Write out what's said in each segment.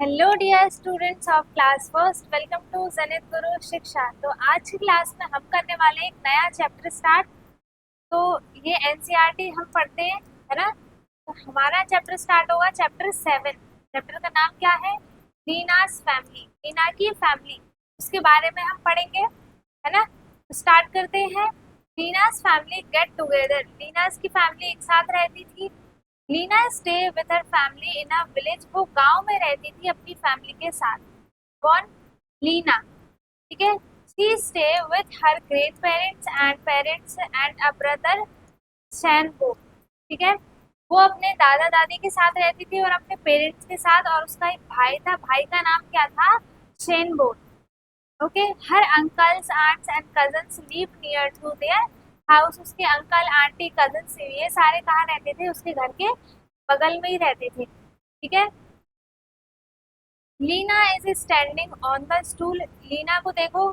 Hello dear students of class first, welcome to Janit Guru शिक्षा। तो आज की क्लास में हम करने वाले हैं एक नया चैप्टर स्टार्ट। तो ये एनसीईआरटी हम पढ़ते हैं, है ना। तो हमारा चैप्टर स्टार्ट होगा चैप्टर 7। चैप्टर का नाम क्या है? लीनास फैमिली, लीना की फैमिली, उसके बारे में हम पढ़ेंगे, है ना। तो स्टार्ट करते हैं। Leena's family get together. Leena's की फैमिली एक साथ रहती थी। Leena stay with her family in a village. वो गांव में रहती थी अपनी फैमिली के साथ। कौन? लीना। ठीक है। She stay with her great parents and a brother Shenbo. ठीक है। वो अपने दादा दादी के साथ रहती थी और अपने पेरेंट्स के साथ, और उसका एक भाई था। भाई का नाम क्या था? Shenbo. Okay. Her uncles aunts and cousins live near to their house. उसके अंकल आंटी कजन्स ये सारे कहाँ रहते थे? उसके घर के बगल में ही रहते थे। ठीक है। Leena is standing on the stool. Leena को देखो,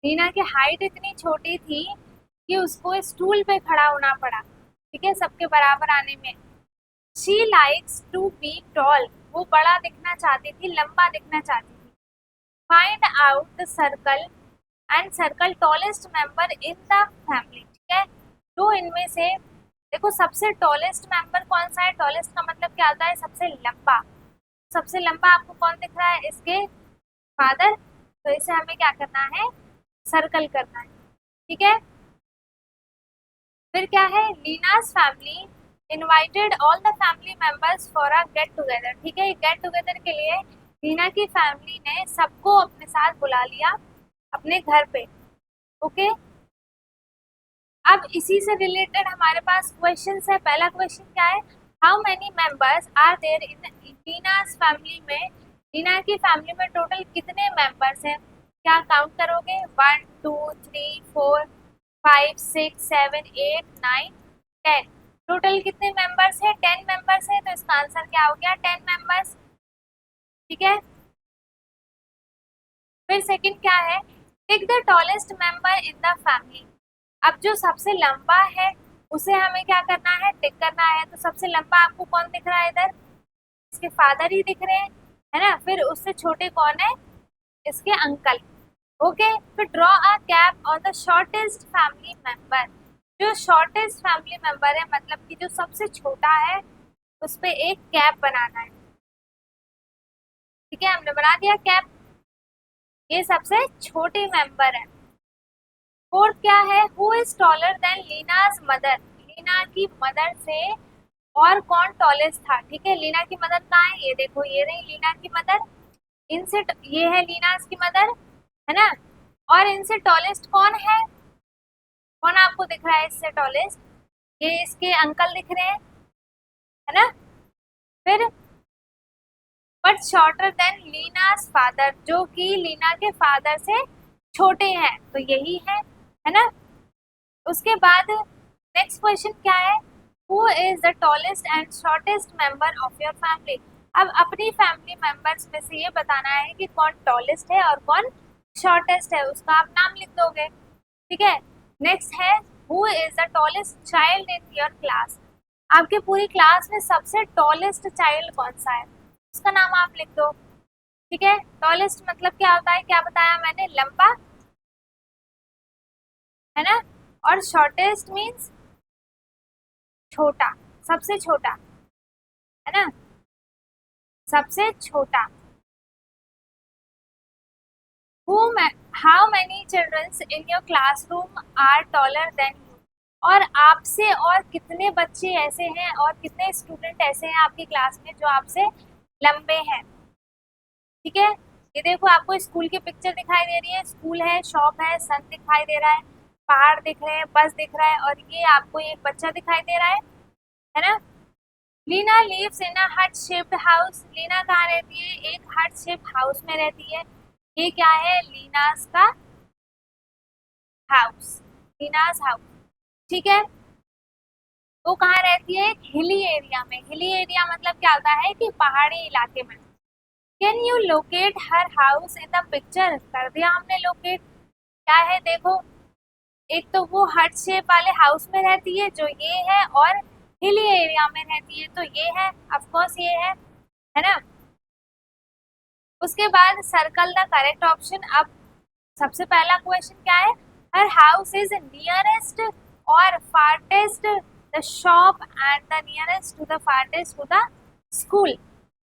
लीना की हाइट इतनी छोटी थी कि उसको स्टूल पे खड़ा होना पड़ा। ठीक है, सबके बराबर आने में। She likes to be tall. वो बड़ा दिखना चाहती थी, लंबा दिखना चाहती थी। Find out the circle and circle tallest member in the family. ठीक है। तो इनमें से देखो, सबसे टॉलेस्ट मेंबर कौन सा है? टॉलेस्ट का मतलब क्या होता है? सबसे लंबा। सबसे लंबा आपको कौन दिख रहा है? इसके फादर। तो इसे हमें क्या करना है? सर्कल करना है। ठीक है। फिर क्या है? Leena's family invited all the family members for a get together. ठीक है, गेट टुगेदर के लिए लीना की फैमिली ने सबको अपने साथ बुला लिया अपने घर पे। ओके। अब इसी से रिलेटेड हमारे पास क्वेश्चन है। पहला क्वेश्चन क्या है? How many members are there in Leena's family में। लीना की फैमिली में टोटल कितने मेंबर्स हैं? क्या काउंट करोगे? 1 2 3 4 5 6 7 8 9 10। टोटल कितने मेंबर्स है? 10 मेंबर्स है। तो इसका आंसर क्या हो गया? 10 मेंबर्स। ठीक है। फिर सेकंड क्या है? Tick the tallest member in the family. अब जो सबसे लंबा है उसे हमें क्या करना है? टिक करना है। तो सबसे लंबा आपको कौन दिख रहा है? इधर इसके फादर ही दिख रहे हैं, है ना। फिर उससे छोटे कौन है? इसके अंकल। ओके। फिर draw a cap on the shortest family member. जो शॉर्टेस्ट फैमिली मेंबर है, मतलब कि जो सबसे छोटा है, उस पे एक कैप बनाना है। ठीक है, हमने बना दिया कैप। ये सबसे छोटे मेंबर है। फोर्थ क्या है? Who is taller than Leena's mother. Leena की मदर से और कौन टॉलेस्ट था? ठीक है, लीना की मदर कहाँ है? ये देखो, ये रही लीना की मदर। इनसे ये है लीनाज की मदर, है ना। और इनसे टॉलेस्ट कौन है? कौन आपको दिख रहा है इससे टॉलेस्ट? ये इसके अंकल दिख रहे हैं, है ना। फिर बट शॉर्टर देन लीनाज फादर, जो कि लीना के फादर से छोटे हैं, तो यही है ना। उसके बाद नेक्स्ट क्वेश्चन क्या है? Who is the tallest and shortest member of your family. अब अपनी फैमिली मेंबर्स में से ये बताना है कि कौन टॉलेस्ट है और कौन शॉर्टेस्ट है। उसका आप नाम लिख दोगे। ठीक है। नेक्स्ट है, who is the tallest child in your class. आपके पूरी क्लास में सबसे टॉलेस्ट चाइल्ड कौन सा है? उसका नाम आप लिख दो। ठीक है। टॉलेस्ट मतलब क्या होता है? क्या बताया मैंने? लंबा, है ना। और शॉर्टेस्ट मीन्स छोटा, सबसे छोटा, है ना, सबसे छोटा। How many childrens in your classroom are taller than you. और आपसे और कितने बच्चे ऐसे हैं और कितने स्टूडेंट ऐसे हैं आपकी क्लास में जो आपसे लंबे हैं? ठीक है। ये देखो, आपको स्कूल की पिक्चर दिखाई दे रही है। स्कूल है, शॉप है, सन दिखाई दे रहा है, पहाड़ दिख रहे हैं, बस दिख रहा है, और ये आपको एक बच्चा दिखाई दे रहा है ना। लीना लिव्स इन अ हट शेप्ड हाउस। लीना कहाँ रहती है? एक हट शेप हाउस में रहती है। ये क्या है? लीनास का हाउस, लीनास हाउस। ठीक है। वो कहाँ रहती है? एक हिली एरिया में। हिली एरिया मतलब क्या होता है? कि पहाड़ी इलाके में। Can you locate her house in the picture. कर दिया हमने लोकेट। क्या है देखो, एक तो वो हट शेप वाले हाउस में रहती है जो ये है, और हिली एरिया में रहती है तो ये है। ऑफ कोर्स ये है ना। उसके बाद सर्कल द करेक्ट ऑप्शन। अब सबसे पहला क्वेश्चन क्या है, हर हाउस इज नियरेस्ट और farthest the shop and the nearest to the farthest to the school.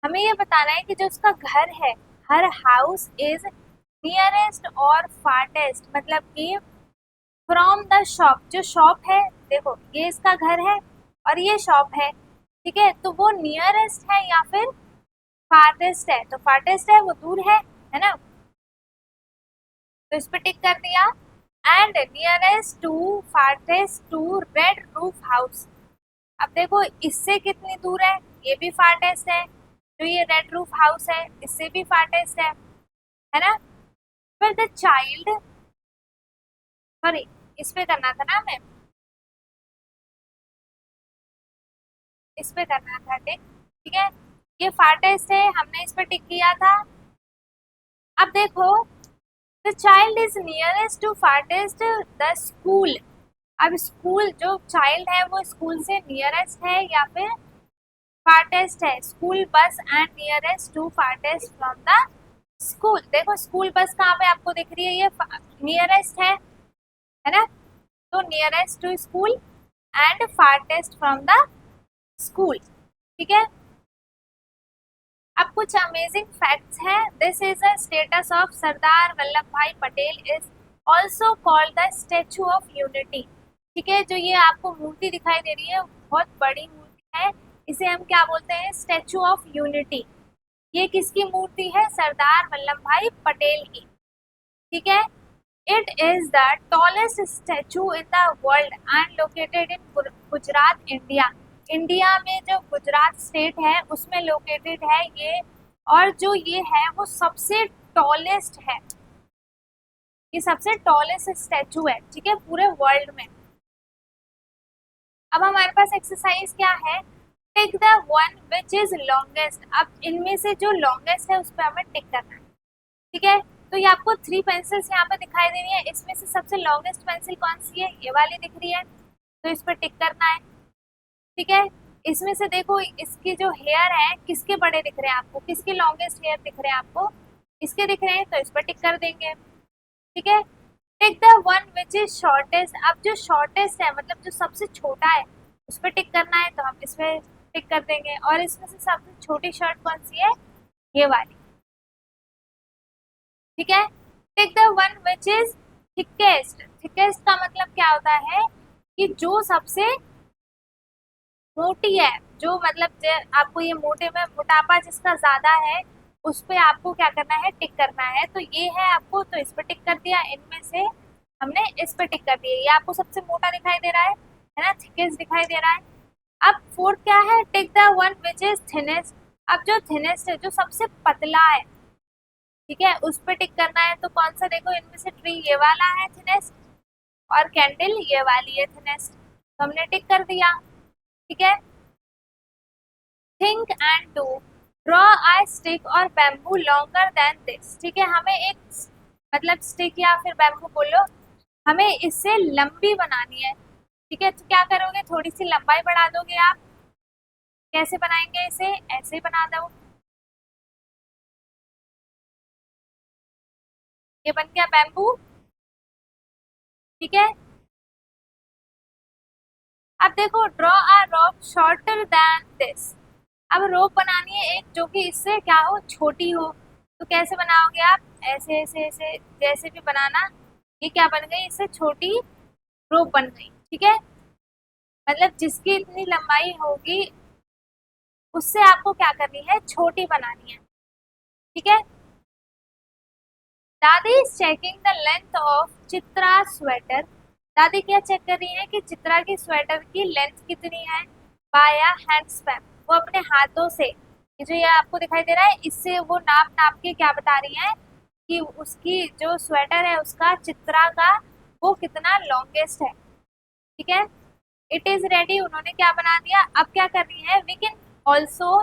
हमें ये बताना है कि जो उसका घर है, हर हाउस इज नियरेस्ट और फार्टेस्ट, मतलब कि फ्रॉम द शॉप, जो शॉप है, देखो ये इसका घर है और ये शॉप है, ठीक है, तो वो नियरेस्ट है या फिर फार्टेस्ट है, तो फार्टेस्ट है, वो दूर है ना, तो इस पे टिक कर दिया। And nearest to farthest to red roof house. अब देखो इससे कितनी दूर है, ये भी फार्टेस्ट है, जो ये रेड रूफ हाउस है इससे भी फार्टेस्ट है ना। फिर द चाइल्ड, सॉरी इस पे करना था ना हमें, इस पे करना था टिक, ठीक है, ये फार्टेस्ट है, हमने इस पे टिक किया था। अब देखो the child is nearest to farthest the school. अब स्कूल, जो चाइल्ड है वो स्कूल से नियरेस्ट है या फिर फार्टेस्ट है, school bus and nearest to farthest from the school. देखो स्कूल बस कहाँ पे आपको दिख रही है, ये नियरेस्ट है ना, तो nearest to school and farthest from the school, ठीक है। अब कुछ अमेजिंग फैक्ट्स हैं। This is a status of Sardar Vallabhbhai Patel is also called the Statue of Unity, ठीक है, जो ये आपको मूर्ति दिखाई दे रही है बहुत बड़ी मूर्ति है, इसे हम क्या बोलते हैं, स्टेचू ऑफ यूनिटी। ये किसकी मूर्ति है, सरदार वल्लभ भाई पटेल की, ठीक है। It is the tallest statue in the world and located in Gujarat, India. India में जो गुजरात स्टेट है उसमें लोकेटेड है ये, और जो ये है वो सबसे टॉलेस्ट है, ये सबसे टॉलेस्ट स्टैचू है, ठीक है, पूरे वर्ल्ड में। अब हमारे पास एक्सरसाइज क्या है, tick the one which is longest. अब इनमें से जो लॉन्गेस्ट है उस पर हमें टिक करना है, ठीक है। तो ये आपको 3 पेंसिल्स यहाँ पे दिखाई दे रही है, इसमें से सबसे लॉन्गेस्ट पेंसिल कौन सी है, ये वाली दिख रही है, तो इस पर टिक करना है, ठीक है। इसमें से देखो इसकी जो हेयर है किसके बड़े दिख रहे हैं आपको, किसके लॉन्गेस्ट हेयर दिख रहे हैं आपको, इसके दिख रहे हैं, तो इस पर टिक कर देंगे, ठीक है। Tick the one which is shortest. अब जो शॉर्टेस्ट है मतलब जो सबसे छोटा है उस पर टिक करना है, तो हम इस पर टिक कर देंगे। और इसमें से सबसे छोटी शर्ट कौन सी है, ये वाली, ठीक है। Tick the one which is thickest. Thickest का मतलब क्या होता है कि जो सबसे मोटी है, जो मतलब आपको ये मोटे में मोटापा जिसका ज्यादा है उस पे आपको क्या करना है, टिक करना है, तो ये है आपको, तो इस पे टिक कर दिया, इनमें से हमने इस पे टिक कर दिया। ये आपको सबसे मोटा दिखाई दे रहा है ना, थिकेस्ट दिखाई दे रहा है। अब फोर्थ क्या है, tick the one which is thinnest. अब जो थिनेस्ट है, जो सबसे पतला है, ठीक है, उस पे टिक करना है, तो कौन सा, देखो इनमें से ट्री ये वाला है थिनेस्ट और कैंडल ये वाली है थिनेस्ट, तो हमने टिक कर दिया, ठीक है। Think and do, draw a stick और बैम्बू लॉन्गर देन दिस, ठीक है, हमें एक मतलब स्टिक या फिर बैम्बू बोलो, हमें इससे लंबी बनानी है, ठीक है, तो क्या करोगे, थोड़ी सी लंबाई बढ़ा दोगे आप, कैसे बनाएंगे इसे, ऐसे बना दो, ये बन गया बैम्बू, ठीक है। अब देखो draw a rope shorter than this. अब रोप बनानी है एक जो कि इससे क्या हो, छोटी हो, तो कैसे बनाओगे आप, ऐसे ऐसे ऐसे, जैसे भी बनाना, ये क्या बन गई, इससे छोटी रोप बन गई, ठीक है, मतलब जिसकी इतनी लंबाई होगी उससे आपको क्या करनी है, छोटी बनानी है, ठीक है। दादी is checking the length of Chitra sweater. दादी क्या चेक कर रही है कि चित्रा की स्वेटर की लेंथ कितनी है, बाय हैंड स्पैन, वो अपने हाथों से, ये जो ये आपको दिखाई दे रहा है इससे वो नाप नाप के क्या बता रही है कि उसकी जो स्वेटर है उसका, चित्रा का, वो कितना लॉन्गेस्ट है, ठीक है। इट इज रेडी, उन्होंने क्या बना दिया। अब क्या कर रही है, we can also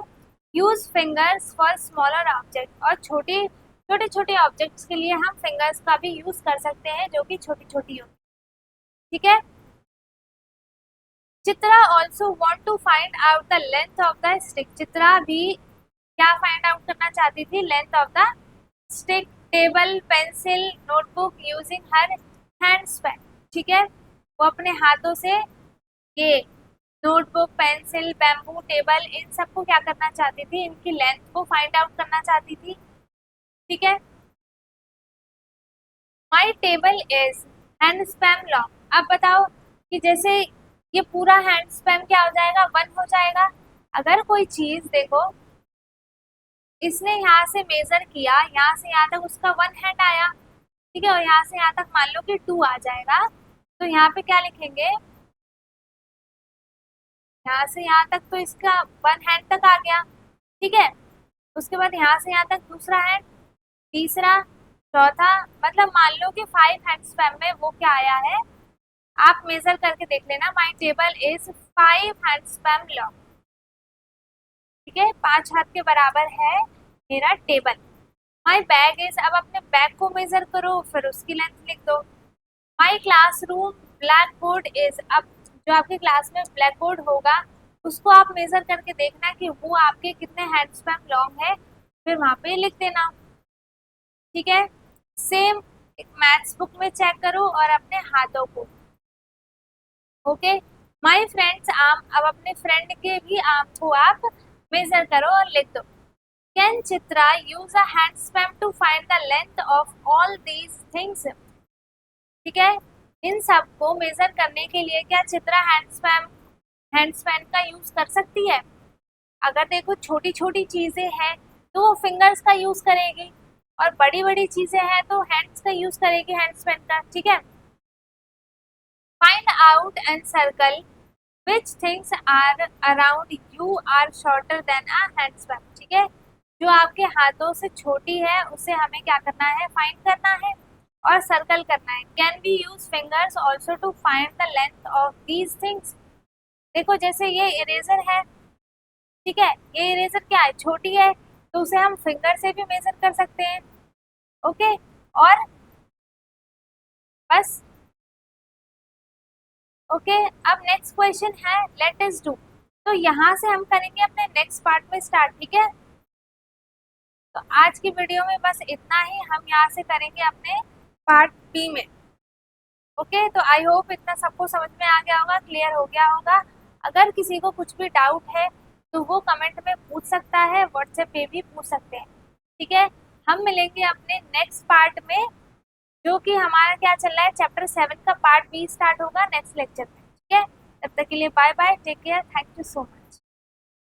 use fingers for smaller object, और छोटे छोटे ऑब्जेक्ट्स के लिए हम फिंगर्स का भी यूज कर सकते हैं जो कि छोटी छोटी हो, ठीक है। Chitra also want to find out the length of the stick. Chitra भी क्या फाइंड आउट करना चाहती थी? Length of the stick, table, pencil, notebook using her hand span. ठीक है, वो अपने हाथों से ये नोटबुक, पेंसिल, बैम्बू, टेबल, इन सबको क्या करना चाहती थी? इनकी लेंथ को फाइंड आउट करना चाहती थी। ठीक है, माई table is hand span long. अब बताओ कि जैसे ये पूरा हैंड स्पैन क्या हो जाएगा? 1 हो जाएगा। अगर कोई चीज देखो इसने यहाँ से मेजर किया, यहाँ से यहाँ तक उसका 1 हैंड आया, ठीक है, और यहाँ से यहाँ तक मान लो कि 2 आ जाएगा, तो यहाँ पे क्या लिखेंगे? यहाँ से यहाँ तक तो इसका 1 हैंड तक आ गया, ठीक है, उसके बाद यहाँ से यहाँ तक दूसरा हैंड, तीसरा, चौथा, मतलब मान लो कि 5 हैंड स्पैन में वो क्या आया है, आप मेजर करके देख लेना। माई table is 5 hand span long. ठीक है, 5 हाथ के बराबर है मेरा टेबल। माई बैग इज, अब अपने बैग को मेजर करो, फिर उसकी लेंथ लिख दो। माई क्लासरूम ब्लैक बोर्ड इज, अब जो आपके क्लास में ब्लैक बोर्ड होगा उसको आप मेजर करके देखना कि वो आपके कितने हैंड स्पैन लॉन्ग है, फिर वहां पे लिख देना। ठीक है, सेम मैथ्स बुक में चेक करो और अपने हाथों को। ओके, माई फ्रेंड्स आर्म, अब अपने फ्रेंड के भी आर्म को आप मेजर करो और लिख दो। Can Chitra use a hand span to find the length of all these things. ठीक है, इन सब को मेजर करने के लिए क्या चित्रा हैंड स्पैन का यूज कर सकती है? अगर देखो छोटी छोटी चीजें हैं तो वो फिंगर्स का यूज करेगी, और बड़ी बड़ी चीजें हैं तो हैंड्स का यूज करेगी, हैंड स्पैन का। ठीक है, find out and circle which things are around you are shorter than a hand span। ठीक है, जो आपके हाथों से छोटी है उसे हमें क्या करना है? फाइंड करना है और सर्कल करना है। Can we use fingers also to find the length of these things. देखो जैसे ये इरेजर है, ठीक है, ये इरेजर क्या है? छोटी है, तो उसे हम फिंगर से भी मेजर कर सकते हैं। ओके, और बस। ओके, अब नेक्स्ट क्वेश्चन है लेट अस डू। तो यहाँ से हम करेंगे अपने नेक्स्ट पार्ट में स्टार्ट। ठीक है, तो आज की वीडियो में बस इतना ही, हम यहाँ से करेंगे अपने पार्ट बी में। ओके, तो आई होप इतना सबको समझ में आ गया होगा, क्लियर हो गया होगा। अगर किसी को कुछ भी डाउट है तो वो कमेंट में पूछ सकता है, व्हाट्सएप पे भी पूछ सकते हैं। ठीक है, हम मिलेंगे अपने नेक्स्ट पार्ट में, जो कि हमारा क्या चल रहा है, चैप्टर 7 का पार्ट बी स्टार्ट होगा नेक्स्ट लेक्चर में। ठीक है, तब तक के लिए bye bye, take care, thank you so much.